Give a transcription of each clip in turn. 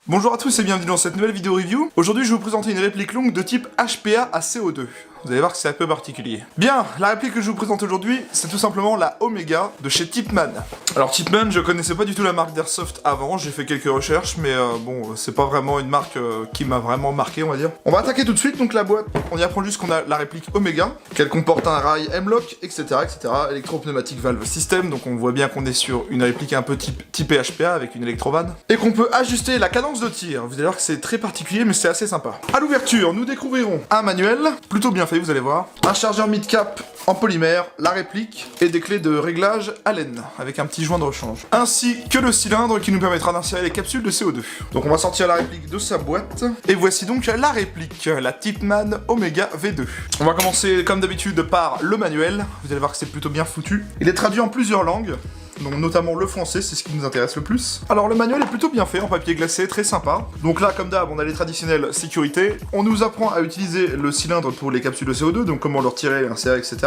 Bonjour à tous et bienvenue dans cette nouvelle vidéo review. Aujourd'hui je vais vous présenter une réplique longue de type HPA à CO2. Vous allez voir que c'est un peu particulier. Bien, la réplique que je vous présente aujourd'hui, c'est tout simplement la Omega de chez Tipman. Alors Tipman, je connaissais pas du tout la marque d'Airsoft avant, j'ai fait quelques recherches, mais bon, c'est pas vraiment une marque qui m'a vraiment marqué, on va dire. On va attaquer tout de suite, donc la boîte, on y apprend juste qu'on a la réplique Omega, qu'elle comporte un rail M-Lock, etc., etc., électro-pneumatique valve system, donc on voit bien qu'on est sur une réplique un peu typée HPA avec une électrovanne, et qu'on peut ajuster la cadence de tir. Vous allez voir que c'est très particulier, mais c'est assez sympa. À l'ouverture, nous découvrirons un manuel, plutôt bien fait, vous allez voir, un chargeur mid-cap en polymère, la réplique, et des clés de réglage Allen, avec un petit joint de rechange, ainsi que le cylindre qui nous permettra d'insérer les capsules de CO2. Donc on va sortir la réplique de sa boîte, et voici donc la réplique, la Tipman Omega V2. On va commencer comme d'habitude par le manuel, vous allez voir que c'est plutôt bien foutu. Il est traduit en plusieurs langues, donc notamment le français, c'est ce qui nous intéresse le plus. Alors le manuel est plutôt bien fait, en papier glacé, très sympa. Donc là, comme d'hab, on a les traditionnelles sécurités. On nous apprend à utiliser le cylindre pour les capsules de CO2, donc comment le retirer, l'insérer, etc.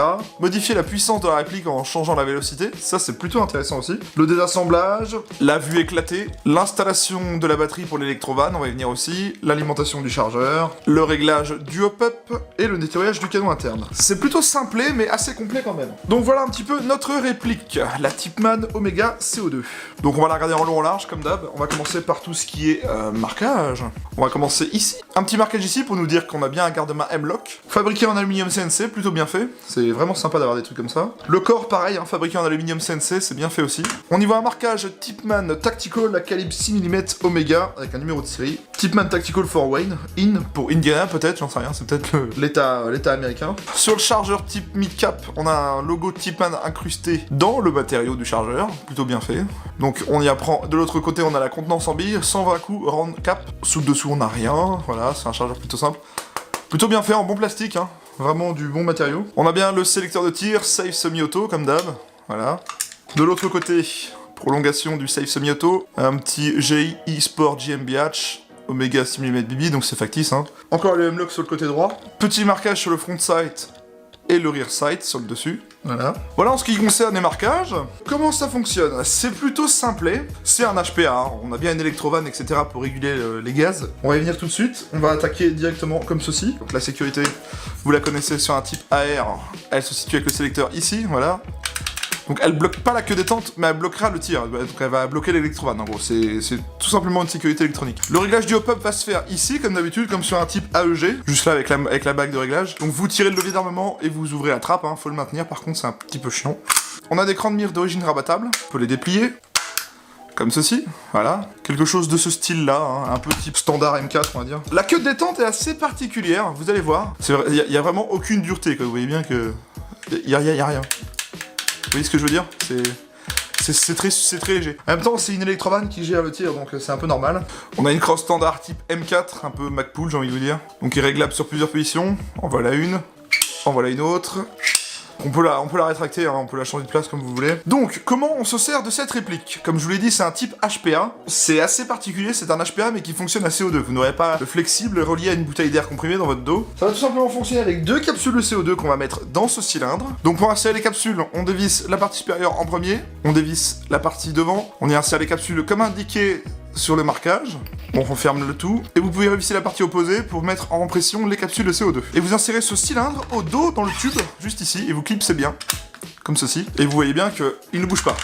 Modifier la puissance de la réplique en changeant la vélocité, ça c'est plutôt intéressant aussi. Le désassemblage, la vue éclatée, l'installation de la batterie pour l'électrovanne, on va y venir aussi, l'alimentation du chargeur, le réglage du hop-up et le nettoyage du canon interne. C'est plutôt simplé, mais assez complet quand même. Donc voilà un petit peu notre réplique, la Tipman Omega CO2. Donc on va la regarder en long en large comme d'hab. On va commencer par tout ce qui est marquage. On va commencer ici. Un petit marquage ici pour nous dire qu'on a bien un garde-main M-Lock. Fabriqué en aluminium CNC, plutôt bien fait. C'est vraiment sympa d'avoir des trucs comme ça. Le corps pareil, hein, fabriqué en aluminium CNC, c'est bien fait aussi. On y voit un marquage Tipman Tactical à calibre 6 mm Omega avec un numéro de série. Tipman Tactical for Wayne. In pour Indiana peut-être, j'en sais rien, c'est peut-être l'état américain. Sur le chargeur type mid-cap, on a un logo Tipman incrusté dans le matériau du chargeur. Plutôt bien fait. Donc on y apprend, de l'autre côté on a la contenance en billes, 120 coups, round cap, sous dessous on n'a rien, voilà, c'est un chargeur plutôt simple. Plutôt bien fait, en bon plastique, hein, vraiment du bon matériau. On a bien le sélecteur de tir, safe semi-auto, comme d'hab, voilà. De l'autre côté, prolongation du safe semi-auto, un petit GI eSport GmbH, Omega 6 mm BB, donc c'est factice, hein. Encore le M-Lock sur le côté droit, petit marquage sur le front sight et le rear sight sur le dessus. Voilà. Voilà en ce qui concerne les marquages. Comment ça fonctionne? C'est plutôt simplé. C'est un HPA, hein. On a bien une électrovanne, etc. pour réguler les gaz. On va y venir tout de suite. On va attaquer directement comme ceci. Donc la sécurité, vous la connaissez sur un type AR. Elle se situe avec le sélecteur ici, voilà. Donc elle bloque pas la queue détente, mais elle bloquera le tir. Donc elle va bloquer l'électrovanne, en gros. C'est tout simplement une sécurité électronique. Le réglage du hop-up va se faire ici, comme d'habitude, comme sur un type AEG. Juste là, avec la bague de réglage. Donc vous tirez le levier d'armement et vous ouvrez la trappe, hein. Faut le maintenir, par contre c'est un petit peu chiant. On a des crans de mire d'origine rabattable. On peut les déplier. Comme ceci, voilà. Quelque chose de ce style-là, hein, un peu type standard M4, on va dire. La queue de détente est assez particulière, vous allez voir. Il y a vraiment aucune dureté, quoi. Vous voyez bien que... y a rien. Vous voyez ce que je veux dire? C'est très léger. En même temps, c'est une électrovanne qui gère le tir, donc c'est un peu normal. On a une crosse standard type M4, un peu MacPool, j'ai envie de vous dire. Donc qui est réglable sur plusieurs positions. En voilà une. En voilà une autre. On peut la rétracter, hein, on peut la changer de place comme vous voulez. Donc, comment on se sert de cette réplique? Comme je vous l'ai dit, c'est un type HPA. C'est assez particulier, c'est un HPA mais qui fonctionne à CO2. Vous n'aurez pas le flexible relié à une bouteille d'air comprimé dans votre dos. Ça va tout simplement fonctionner avec deux capsules de CO2 qu'on va mettre dans ce cylindre. Donc pour insérer les capsules, on dévisse la partie supérieure en premier, on dévisse la partie devant, on y insère les capsules comme indiqué sur le marquage, on referme le tout, et vous pouvez revisser la partie opposée pour mettre en pression les capsules de CO2. Et vous insérez ce cylindre au dos dans le tube, juste ici, et vous clipsez bien, comme ceci, et vous voyez bien qu'il ne bouge pas.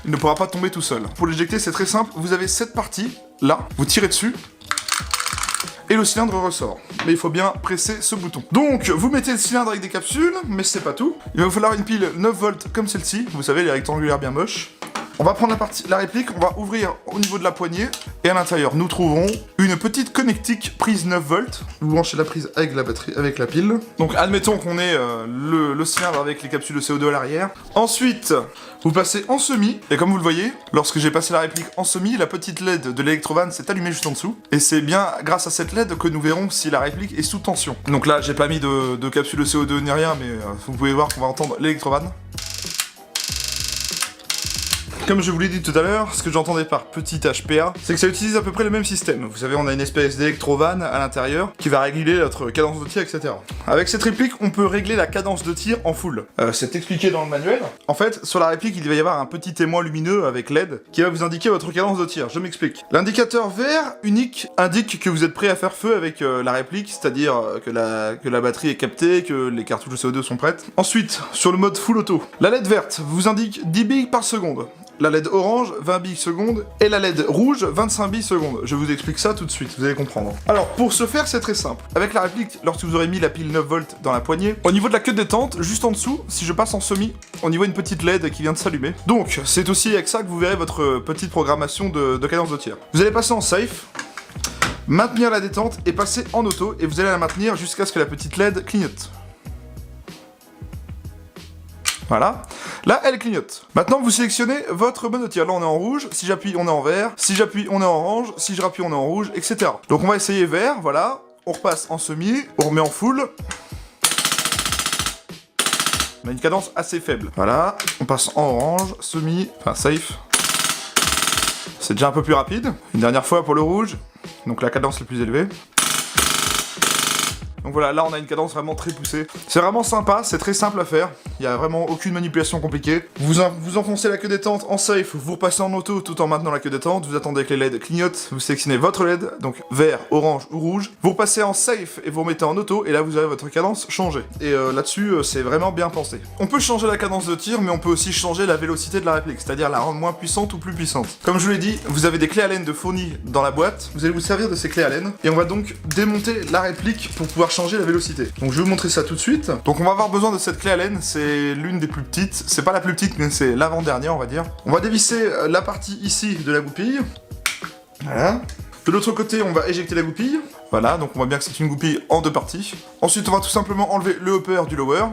Il ne pourra pas tomber tout seul. Pour l'éjecter, c'est très simple, vous avez cette partie, là, vous tirez dessus, et le cylindre ressort. Mais il faut bien presser ce bouton. Donc, vous mettez le cylindre avec des capsules, mais c'est pas tout. Il va vous falloir une pile 9 volts comme celle-ci, vous savez, les rectangulaires bien moches. On va prendre la réplique, on va ouvrir au niveau de la poignée, et à l'intérieur, nous trouverons une petite connectique prise 9 volts. Vous branchez la prise avec la batterie, avec la pile. Donc admettons qu'on ait le cylindre avec les capsules de CO2 à l'arrière. Ensuite, vous passez en semi, et comme vous le voyez, lorsque j'ai passé la réplique en semi, la petite LED de l'électrovanne s'est allumée juste en dessous. Et c'est bien grâce à cette LED que nous verrons si la réplique est sous tension. Donc là, j'ai pas mis de capsule de CO2 ni rien, mais vous pouvez voir qu'on va entendre l'électrovanne. comme je vous l'ai dit tout à l'heure, ce que j'entendais par petit HPA, c'est que ça utilise à peu près le même système. Vous savez, on a une espèce d'électrovanne à l'intérieur qui va réguler notre cadence de tir, etc. Avec cette réplique, on peut régler la cadence de tir en full. C'est expliqué dans le manuel. En fait, sur la réplique, il va y avoir un petit témoin lumineux avec LED qui va vous indiquer votre cadence de tir. Je m'explique. L'indicateur vert unique indique que vous êtes prêt à faire feu avec la réplique, c'est-à-dire que la batterie est captée, que les cartouches de CO2 sont prêtes. Ensuite, sur le mode full auto, la LED verte vous indique 10 billes par seconde. La LED orange, 20 billes secondes, et la LED rouge, 25 billes secondes. Je vous explique ça tout de suite, vous allez comprendre. Alors, pour ce faire, c'est très simple. Avec la réplique, lorsque vous aurez mis la pile 9 volts dans la poignée, au niveau de la queue de détente, juste en dessous, si je passe en semi, on y voit une petite LED qui vient de s'allumer. Donc, c'est aussi avec ça que vous verrez votre petite programmation de cadence de tir. Vous allez passer en safe, maintenir la détente et passer en auto, et vous allez la maintenir jusqu'à ce que la petite LED clignote. Voilà. Là, elle clignote. Maintenant, vous sélectionnez votre mode de tir. Là, on est en rouge. Si j'appuie, on est en vert. Si j'appuie, on est en orange. Si je rappuie, on est en rouge, etc. Donc, on va essayer vert. Voilà. On repasse en semi. On remet en full. On a une cadence assez faible. Voilà. On passe en orange, semi, enfin safe. C'est déjà un peu plus rapide. Une dernière fois pour le rouge. Donc, la cadence la plus élevée. Donc voilà, là on a une cadence vraiment très poussée. C'est vraiment sympa, c'est très simple à faire. Il n'y a vraiment aucune manipulation compliquée. Vous enfoncez la queue détente en safe, vous repassez en auto tout en maintenant la queue détente. Vous attendez que les LED clignotent, vous sélectionnez votre LED, donc vert, orange ou rouge. Vous repassez en safe et vous remettez en auto et là vous avez votre cadence changée. Et là-dessus, c'est vraiment bien pensé. On peut changer la cadence de tir, mais on peut aussi changer la vélocité de la réplique, c'est-à-dire la rendre moins puissante ou plus puissante. Comme je vous l'ai dit, vous avez des clés Allen de fournies dans la boîte. Vous allez vous servir de ces clés Allen et on va donc démonter la réplique pour pouvoir changer la vélocité. Donc je vais vous montrer ça tout de suite. Donc on va avoir besoin de cette clé Allen, c'est l'une des plus petites. C'est pas la plus petite, mais c'est l'avant-dernière, on va dire. On va dévisser la partie ici de la goupille. Voilà. De l'autre côté, on va éjecter la goupille. Voilà, donc on voit bien que c'est une goupille en deux parties. Ensuite, on va tout simplement enlever le hopper du lower,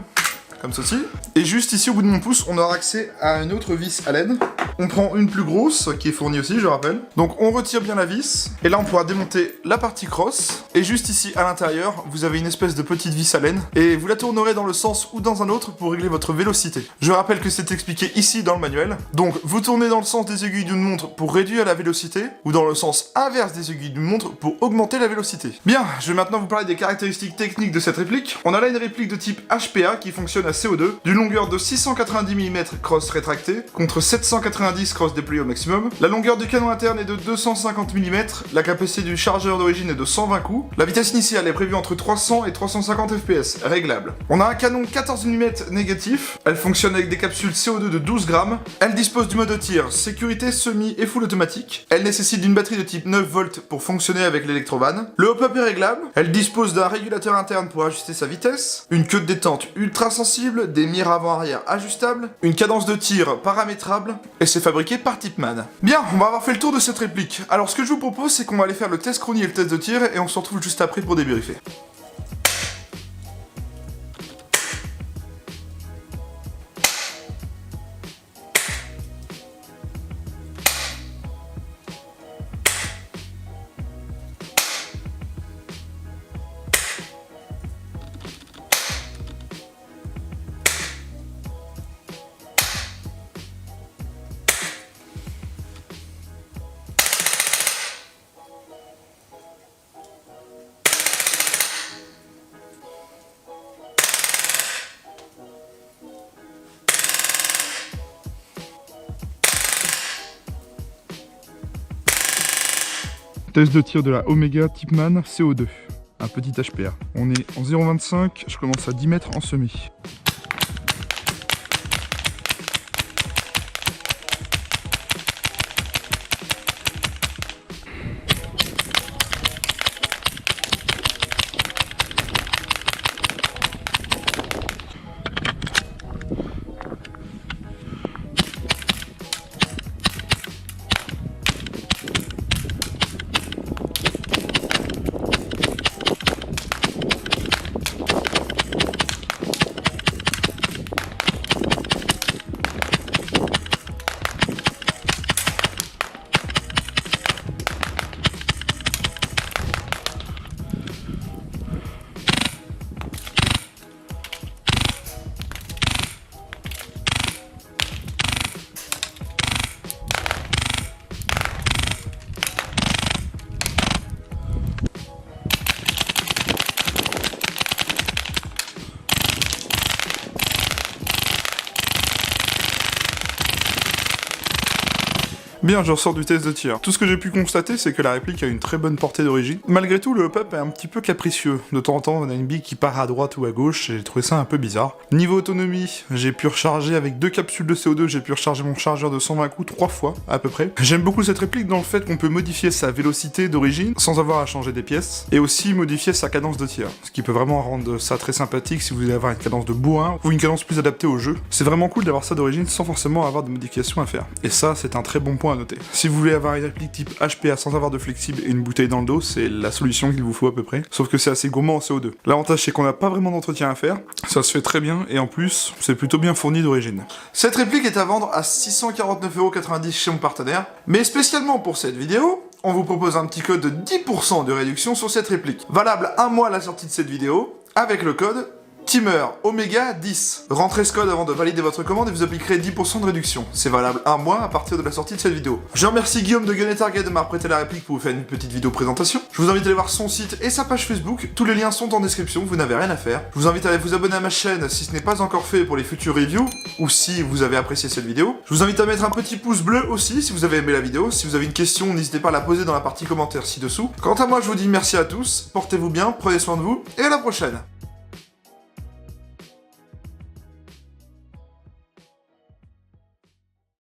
comme ceci. Et juste ici, au bout de mon pouce, on aura accès à une autre vis Allen. On prend une plus grosse, qui est fournie aussi, je rappelle. Donc on retire bien la vis, et là on pourra démonter la partie cross. Et juste ici, à l'intérieur, vous avez une espèce de petite vis Allen, et vous la tournerez dans le sens ou dans un autre pour régler votre vélocité. Je rappelle que c'est expliqué ici dans le manuel. Donc vous tournez dans le sens des aiguilles d'une montre pour réduire la vélocité, ou dans le sens inverse des aiguilles d'une montre pour augmenter la vélocité. Bien, je vais maintenant vous parler des caractéristiques techniques de cette réplique. On a là une réplique de type HPA qui fonctionne à CO2, d'une longueur de 690 mm cross rétracté, contre 790 cross déployé au maximum. La longueur du canon interne est de 250 mm, la capacité du chargeur d'origine est de 120 coups. La vitesse initiale est prévue entre 300 et 350 fps, réglable. On a un canon 14 mm négatif, elle fonctionne avec des capsules CO2 de 12 grammes. Elle dispose du mode de tir sécurité, semi et full automatique. Elle nécessite d'une batterie de type 9 volts pour fonctionner avec l'électrovanne. Le hop-up est réglable. Elle dispose d'un régulateur interne pour ajuster sa vitesse, une queue de détente ultra sensible, des mires avant-arrière ajustables, une cadence de tir paramétrable, et c'est fabriqué par Tipman. Bien, on va avoir fait le tour de cette réplique. Alors ce que je vous propose, c'est qu'on va aller faire le test chronie et le test de tir, et on se retrouve juste après pour débriefer. Test de tir de la Omega Tipman CO2, un petit HPA. On est en 0,25, je commence à 10 mètres en semi. Bien, je ressors du test de tir. Tout ce que j'ai pu constater, c'est que la réplique a une très bonne portée d'origine. Malgré tout, le hop-up est un petit peu capricieux. De temps en temps, on a une bille qui part à droite ou à gauche, et j'ai trouvé ça un peu bizarre. Niveau autonomie, j'ai pu recharger avec 2 capsules de CO2, j'ai pu recharger mon chargeur de 120 coups 3 fois, à peu près. J'aime beaucoup cette réplique dans le fait qu'on peut modifier sa vélocité d'origine, sans avoir à changer des pièces, et aussi modifier sa cadence de tir. Ce qui peut vraiment rendre ça très sympathique si vous voulez avoir une cadence de bourrin, ou une cadence plus adaptée au jeu. C'est vraiment cool d'avoir ça d'origine sans forcément avoir de modifications à faire. Et ça, c'est un très bon point à noter. Si vous voulez avoir une réplique type HPA sans avoir de flexible et une bouteille dans le dos, c'est la solution qu'il vous faut à peu près. Sauf que c'est assez gourmand en CO2. L'avantage c'est qu'on n'a pas vraiment d'entretien à faire, ça se fait très bien et en plus c'est plutôt bien fourni d'origine. Cette réplique est à vendre à 649,90€ chez mon partenaire, mais spécialement pour cette vidéo, on vous propose un petit code de 10% de réduction sur cette réplique. Valable un mois à la sortie de cette vidéo, avec le code Teamer Omega 10. Rentrez ce code avant de valider votre commande et vous appliquerez 10% de réduction. C'est valable un mois à partir de la sortie de cette vidéo. Je remercie Guillaume de Gun & Target de m'avoir prêté la réplique pour vous faire une petite vidéo présentation. Je vous invite à aller voir son site et sa page Facebook. Tous les liens sont en description, vous n'avez rien à faire. Je vous invite à aller vous abonner à ma chaîne si ce n'est pas encore fait pour les futures reviews ou si vous avez apprécié cette vidéo. Je vous invite à mettre un petit pouce bleu aussi si vous avez aimé la vidéo. Si vous avez une question, n'hésitez pas à la poser dans la partie commentaires ci-dessous. Quant à moi, je vous dis merci à tous, portez-vous bien, prenez soin de vous et à la prochaine.